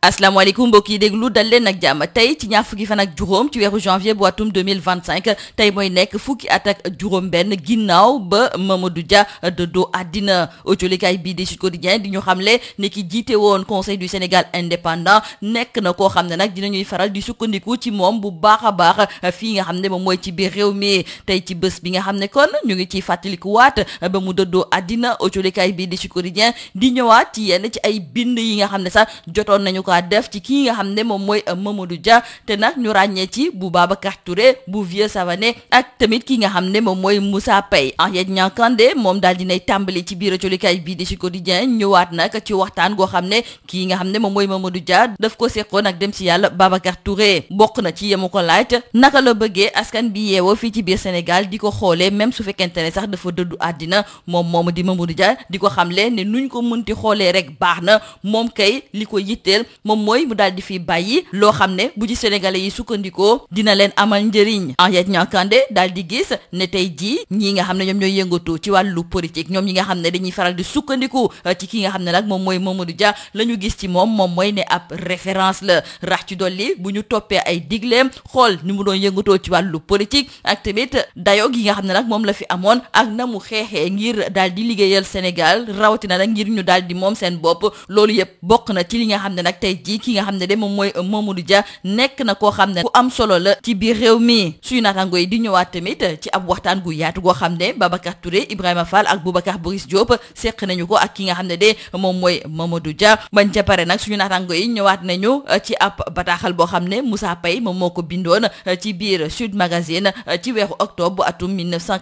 asalaamaaleykum mbokk yi déglu dal leen ak jàmm tey ci ñaar fukki fan ak juróom ci weeru janvier bu atum 2025 tey mooy nekk fukki at ak juróom benn ginnaaw ba Mamadou Dia dëddoo àddina autolikaay bii di Sud Quotidien di ñu xamle ne ki jiite woon conseil du Sénégal indépendant nekk na koo xam ne nag dinañuy faral di sukkandiku ci moom bu baax a baax fii nga xam ne moom mooy ci biir réew mi tey ci bés bi nga xam ne kon ñu ngi ciy fàttalikuwaat ba mu dëddoo àddina autolikaay bii di Sud Quotidien di ñëwaat ci yenn ci ay bind yi nga xam ne sax jotoon nañu ko def ci kii nga xam ne moom mooy Mamadou Dia te nag ñu ràññee ci bu Babacar Touré bu Vieux Savané ak tamit ki nga xam ne moom mooy Moussa Paye Henriette Niang Kandé moom daal dinay tàmbali ci biir colikaay bii di Sud Quotidien ñëwaat nag ci waxtaan goo xam ne kii nga xam ne moom mooy Mamadou Dia daf ko seqoon ak dem ci yàlla Babacar Touré bokk na ci yemu ko laaj naka la bëggee askan bi yeewoo fii ci biir Sénégal di ko xoolee même su fekkente ne sax dafa dëddu àddina moom di Mamadou Dia di ko xamle ne nuñ ko mënti xoolee rek baax na moom kay li ko yitteel moom mooy mu daal di fi bàyyi loo xam ne bu ci sénégalais yi sukkandikoo dina leen amal njëriñ Henriette Niang Kandé daal di gis ne tey jii ñii nga xam ne ñoom ñooy yëngatu ci wàllu politique ñoom ñi nga xam ne dañuy faral di sukkandiku ci ki nga xam ne nag moom mooy Mamadou Dia la ñu gis ci moom mooy ne ab référence la rax ci dolli bu ñu toppee ay digleem xool ni mu doon yëngatoo ci wàllu politique ak tamit dayo gi nga xam ne nag moom la fi amoon ak na mu xeexee ngir daal di liggéeyal Sénégal rawatina nag ngir ñu daal di moom seen bopp loolu yëpp bokk na ci li nga xam ne nag tey jii ki nga xam ne de moom mooy Mamadou Dia nekk na koo xam ne ku am solo la ci biir réew mi suñu naataango yi di ñëwaat tamit ci ab waxtaan gu yaatu goo xam ne Babacar Touré Ibrahima Fall ak Boubacar Boris Diop seq nañu ko ak ki nga xam ne de moom mooy Mamadou Dia bañ ca pare nag suñu naataango yi ñëwaat nañu ci ab bataaxal boo xam ne Moussa Paye moom moo ko bindoon ci biir Sud Magazine ci weeru octobre bu atum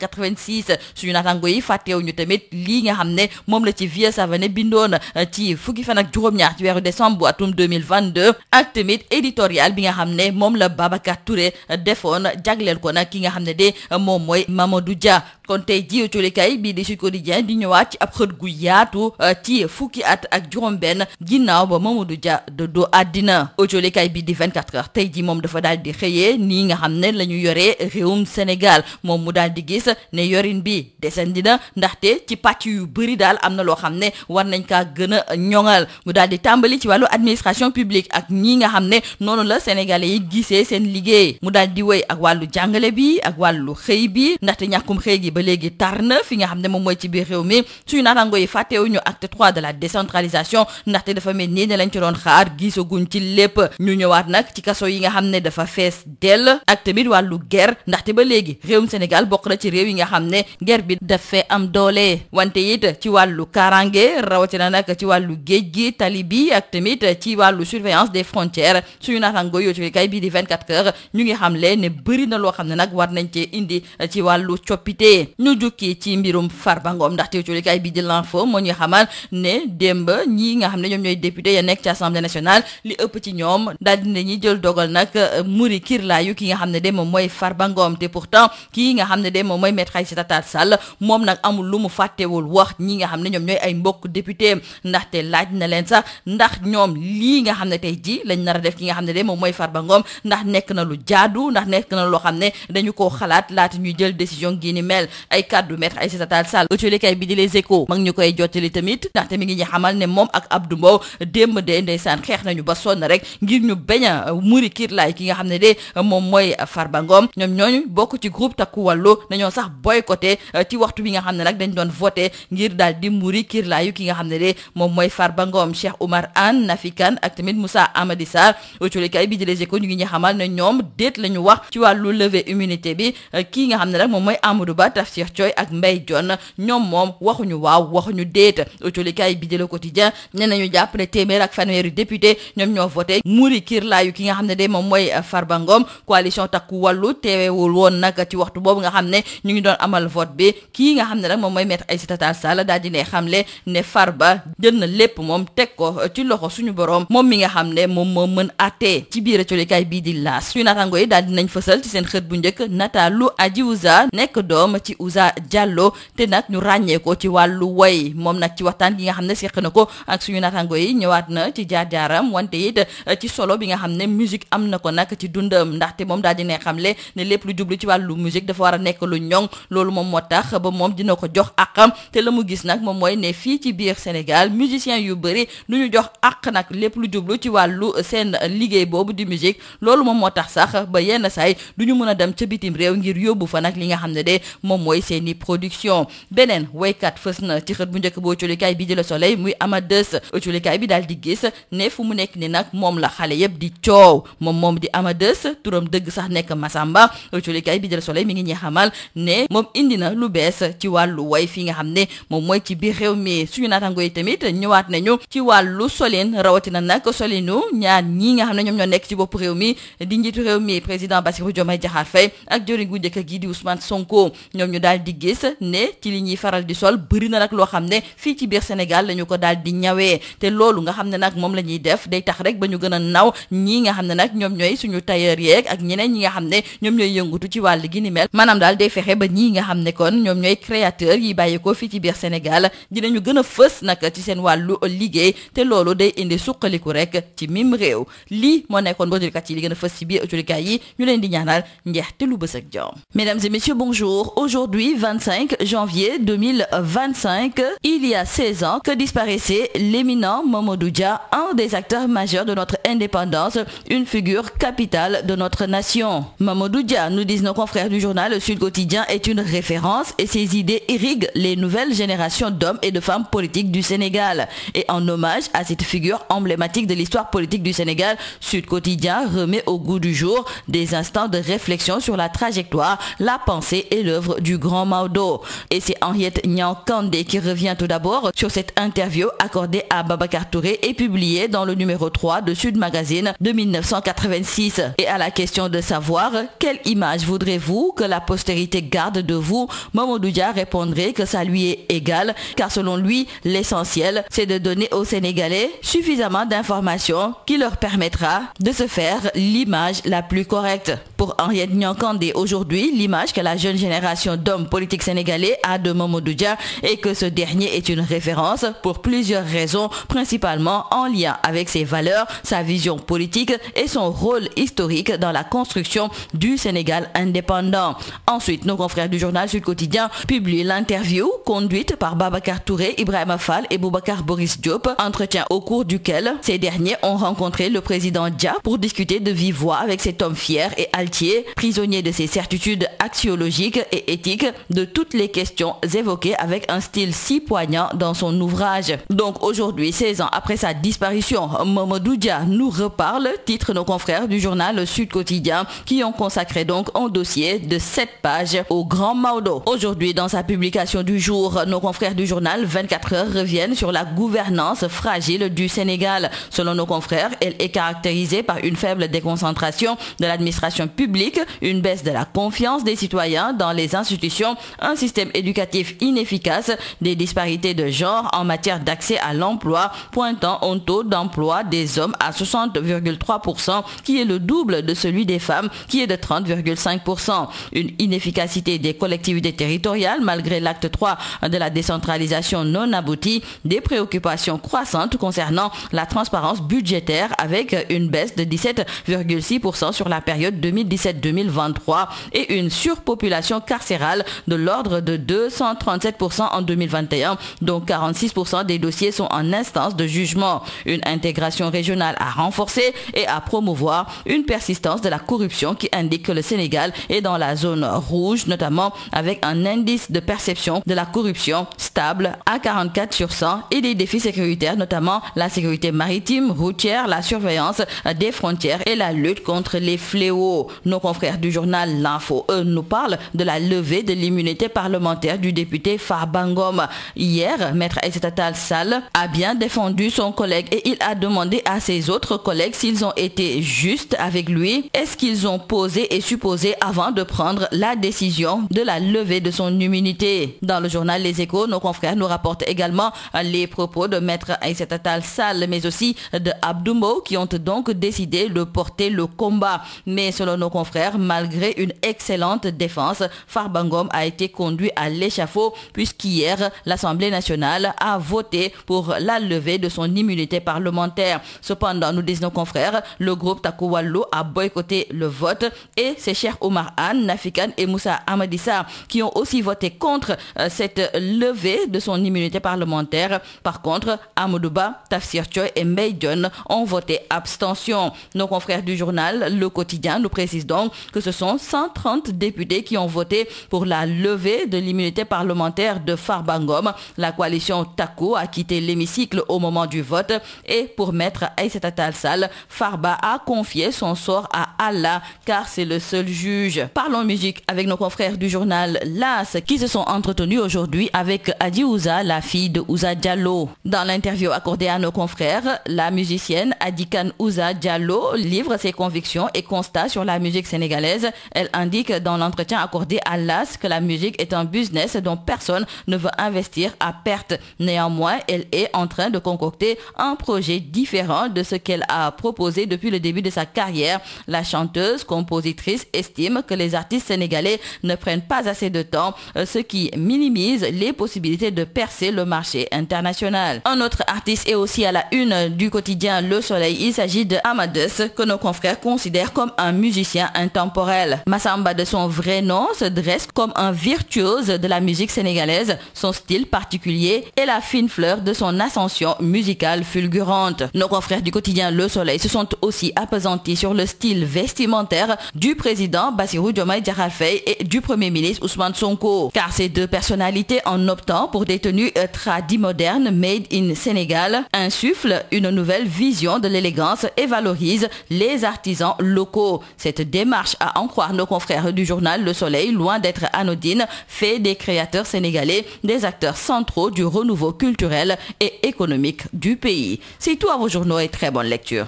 1986 suñu naataango yi fàttewuñu tamit lii nga xam ne moom la ci Vieux Savané bindoon ci fukki fan ak juróom-ñaar ci weeru décembre bu atum 2022 ak tamit éditorial bi nga xam ne moom la Babacar Touré defoon jagleel ko nag ki nga xam ne de moom mooy Mamadou Dia kon tey ji colikaay bii di Sud Quotidien di ñëwaat ci ab xët gu yaatu ci fukki at ak juróom-benn ginnaaw ba Mamadou Dia dëddoo àddina colikaay bii di 24 heures tey ji moom dafa daal di xëyee nii nga xam ne la ñu yoree réewum Sénégal moom mu daal di gis ne yorin bi desandi na ndaxte ci pàcc yu bëri daal am na loo xam ne war nañ kaa gën a ñoŋal mu daal di tàmbali ci wàllu administration publique ak ñi nga xam ne noonu la sénégalais yi gisee seen liggéey mu daal di wéy ak wàllu jàngale bi ak wàllu xëy bi ndaxte ñàkkum xëy gi ba léegi tar na fi nga xam ne moom mooy ci biir réew mi suñu naataango yi fàttewuñu acte 3 de la décentralisation ndaxte dafa mel nii ne lañ ci doon xaar gisaguñ ci lépp ñu ñëwaat nag ci kaso yi nga xam ne dafa fees dell ak tamit wàllu guerre ndaxte ba léegi réewum Sénégal bokk na ci réew yi nga xam ne guerre bi dafay am doole wante it ci wàllu kaaraange rawatina nag ci wàllu géej gi tali bi ak tamit ci wàllu surveillance des frontières suñu naataango yoo ci kay bii di 24 heures ñu ngi xamle ne bëri na loo xam ne nag war nañ cee indi ci wàllu coppite ñu jukki ci mbirum Farba Ngom ndaxte ci kay bii di l'info moo ñu xamal ne démb ñi nga xam ne ñoom ñooy député ya nekk ci assemblée nationale li ëpp ci ñoom daal dina ñuy jël dogal nag muri kirlaayu ki nga xam ne de moom mooy Farba Ngom te pourtant kii nga xam ne de moom mooy maître Aïssata Tall Sall moom nag amul lu mu fàttewul wax ñi nga xam ne ñoom ñooy ay mbokk député ndaxte laaj na leen sax ndax ñoom lii nga xam ne tey ji lañ nar a def ki nga xam ne de moom mooy Farba Ngom ndax nekk na lu jaadu ndax nekk na loo xam ne dañu koo xalaat laata ñuy jël décision gi ni mel ay kaddu maître Aïssata Tall Sall autolikay bi di Les Échos mag ñu koy jottali tamit ndaxte mi ngi ñu xamal ne moom ak Abdou Mbow démb de ndeysaan xeex nañu ba sonn rek ngir ñu bañ a muri kiirlaay ki nga xam ne de moom mooy Farba Ngom ñoom ñooñu bokk ci groupe Takku Wallu dañoo sax boycotté ci waxtu bi nga xam ne nag dañ doon voté ngir daal di muri kiirlaayu ki nga xam ne de moom mooy Farba Ngom Cheikh Oumar Anne Nafi Kane ak tamit Moussa Amady Sarr autolikay bi di Les Échos ñu ngi ñu xamal ne ñoom déet la ñu wax ci wàllu levée immunité bi kii nga xam ne nag moom mooy Amadou Ba Tafsir Thioye ak Mbaye Dione ñoom moom waxuñu waaw waxuñu déet autolikay bi di Le Quotidien nee nañu jàpp ne téeméer ak fanweeri député ñoom ñoo voté muri kiirlaayu ki nga xam ne de moom mooy Farba Ngom coalition Takku Wallu teewewul woon nag ci waxtu boobu nga xam ne ñu ngi doon amal vote bi kii nga xam ne nag moom mooy maître Aïssata Tall Sall daal di ne xamle ne Farba jël na lépp moom teg ko ci loxo suñu borom moom mi nga xam ne moom moo mën àtte ci biir colikaay bii di L'As suñu naataango yi daal dinañ fësal ci seen xët bu njëkk nataalu Adji Ouza nekk doom ci Ouza Diallo te nag ñu ràññee ko ci wàllu woy moom nag ci waxtaan gi nga xam ne seq na ko ak suñu naataango yi ñëwaat na ci jaar-jaaram wante it ci solo bi nga xam ne musique am na ko nag ci dundam ndaxte moom daal di ne xamle ne lépp lu jublu ci wàllu musique dafa war a nekk lu ñoŋ loolu moom moo tax ba moom dina ko jox àqam te la mu gis nag moom mooy ne fii ci biir Sénégal musiciens yu bëri du ñu jox àq nag lépp lépp lu jublu ci wàllu seen liggéey boobu di musique loolu moom moo tax sax ba yenn saay du ñu mën a dem ca bitim réew ngir yóbbu fa nag li nga xam ne de moom mooy seeni production. beneen waykat fës na ci xët bu njëkk boo colikaay bi di Le Soleil muy Amadeus. colikaay bi daal di gis ne fu mu nekk ni nag moom la xale yëpp di coow moom di Amadeus turam dëgg sax nekk Masamba. colikaay bi di Le Soleil mi ngi ñuy xamal ne moom indi na lu bees ci wàllu way fi nga xam ne moom mooy ci biir réew mi. suñu naataango yi tamit ñëwaat nañu ci wàllu solin rawatina nag solinu ñaar ñi nga xam ne ñoom ñoo nekk ci bopp réew mi di njiitu réew mi président Bassirou Diomaye Diakhar Faye ak jëriñ gu njëkk gi di Ousmane Sonko. ñoom ñu daal di gis ne ci li ñuy faral di sol bëri na nag loo xam ne fii ci biir Sénégal lañu ko daal di ñawee te loolu nga xam ne nag moom la ñuy def day tax rek ba ñu gën a naw ñii nga xam ne nag ñoom ñooy suñu tailleur yeeg ak ñeneen ñi nga xam ne ñoom ñooy yëngutu ci wàll gi ni mel maanaam daal day fexe ba ñii nga xam ne kon ñoom ñooy créateur yi bàyyi ko fii ci biir Sénégal dinañu gën a fës nag ci seen wàllu liggéey te loolu day indi suqaliku rek ci mim réew lii moo nekkoon bojolikat yi li gën a fës ci biir jolikaay yi ñu leen di ñaanal njeexte lu bës ak jàmm. Mesdames et messieurs, bonjour. Aujourd'hui, 25 janvier 2025, il y a 16 ans que disparaissait l'éminent Mamadou Dia, un des acteurs majeurs de notre indépendance, une figure capitale de notre nation. Mamadou Dia, nous disent nos confrères du journal Le Sud Quotidien, est une référence et ses idées irriguent les nouvelles générations d'hommes et de femmes politiques du Sénégal. Et en hommage à cette figure emblématique de l'histoire politique du Sénégal, Sud Quotidien remet au goût du jour des instants de réflexion sur la trajectoire, la pensée et l'œuvre du grand Maodo. Et c'est Henriette Niang Kandé qui revient tout d'abord sur cette interview accordée à Babacar Touré et publiée dans le numéro 3 de Sud Magazine de 1986. Et à la question de savoir quelle image voudrez-vous que la postérité garde de vous, Mamadou Dia répondrait que ça lui est égal, car selon lui, l'essentiel, c'est de donner aux Sénégalais suffisamment d'informations qui leur permettra de se faire l'image la plus correcte. Pour Henriette Niang Kandé, aujourd'hui, l'image que la jeune génération d'hommes politiques sénégalais a de Mamadou Dia est que ce dernier est une référence pour plusieurs raisons, principalement en lien avec ses valeurs, sa vision politique et son rôle historique dans la construction du Sénégal indépendant. Ensuite, nos confrères du journal Sud Quotidien publient l'interview conduite par Babacar Touré, Ibrahima Fall et Boubacar Boris Diop, entretien au cours duquel ces derniers ont rencontré le président Dia pour discuter de vive voix avec cet homme fier et altier, prisonnier de ses certitudes axiologiques et éthiques, de toutes les questions évoquées avec un style si poignant dans son ouvrage. Donc aujourd'hui, 16 ans après sa disparition, Mamadou Dia nous reparle, titre nos confrères du journal Sud Quotidien, qui ont consacré donc un dossier de 7 pages au grand Maodo. Aujourd'hui, dans sa publication du jour, nos confrères du journal 24 heures reviennent sur la gouvernance fragile du Sénégal. Selon nos confrères, elle est caractérisée par une faible déconcentration de l'administration publique, une baisse de la confiance des citoyens dans les institutions, un système éducatif inefficace, des disparités de genre en matière d'accès à l'emploi, pointant un taux d'emploi des hommes à 60,3%, qui est le double de celui des femmes, qui est de 30,5%. Une inefficacité des collectivités territoriales, malgré l'acte 3 de la décentralisation non aboutie, des préoccupations croissantes concernant la transparence budgétaire avec une baisse de 17,6% sur la période 2017-2023 et une surpopulation carcérale de l'ordre de 237% en 2021, dont 46% des dossiers sont en instance de jugement. Une intégration régionale à renforcer et à promouvoir, une persistance de la corruption qui indique que le Sénégal est dans la zone rouge, notamment avec un indice de perception de la corruption stable à 44 sur 100 et des défis sécuritaires, notamment la sécurité maritime, routière, la surveillance des frontières et la lutte contre les fléaux. Nos confrères du journal L'Info, eux, nous parlent de la levée de l'immunité parlementaire du député Farba Ngom. Hier, Maître Aïssata Tall Sall a bien défendu son collègue et il a demandé à ses autres collègues s'ils ont été justes avec lui. Est-ce qu'ils ont posé et supposé avant de prendre la décision de la levée de son immunité? Dans le journal Les Échos, nos confrères nous rapportent également les propos de Maître Aïssata Tall Sall, mais aussi de Abdou Mbow, qui ont donc décidé de porter le combat. Mais selon nos confrères, confrères, malgré une excellente défense, Farba Ngom a été conduit à l'échafaud puisqu'hier, l'Assemblée nationale a voté pour la levée de son immunité parlementaire. Cependant, nous disent nos confrères, le groupe Takku Wallu a boycotté le vote et c'est Cheikh Oumar Anne, Nafikan et Moussa Amadissa qui ont aussi voté contre cette levée de son immunité parlementaire. Par contre, Amadou Ba, Tafsir Thioye et Mbaye Dione ont voté abstention. Nos confrères du journal Le Quotidien nous précisent donc que ce sont 130 députés qui ont voté pour la levée de l'immunité parlementaire de Farba Ngom. La coalition Takku a quitté l'hémicycle au moment du vote et pour Maître Aïssata Tall Sall, Farba a confié son sort à Allah car c'est le seul juge. Parlons musique avec nos confrères du journal L'As qui se sont entretenus aujourd'hui avec Adi Ouza, la fille de Ouza Diallo. Dans l'interview accordée à nos confrères, la musicienne Adikan Ouza Diallo livre ses convictions et constats sur la musique sénégalaise. Elle indique dans l'entretien accordé à L'As que la musique est un business dont personne ne veut investir à perte. Néanmoins, elle est en train de concocter un projet différent de ce qu'elle a proposé depuis le début de sa carrière. La chanteuse, compositrice estime que les artistes sénégalais ne prennent pas assez de temps, ce qui minimise les possibilités de percer le marché international. Un autre artiste est aussi à la une du quotidien Le Soleil. Il s'agit de Amadeus, que nos confrères considèrent comme un musicien intemporel. Massamba, de son vrai nom, se dresse comme un virtuose de la musique sénégalaise. Son style particulier est la fine fleur de son ascension musicale fulgurante. Nos confrères du quotidien Le Soleil se sont aussi appesantis sur le style vestimentaire du président Bassirou Diomaye Diakhar Faye et du premier ministre Ousmane Sonko. Car ces deux personnalités, en optant pour des tenues tradi modernes made in Sénégal, insufflent une nouvelle vision de l'élégance et valorisent les artisans locaux. Cette démarche, à en croire nos confrères du journal Le Soleil, loin d'être anodine, fait des créateurs sénégalais des acteurs centraux du renouveau culturel et économique du pays. C'est tout à vos journaux et très bonne lecture.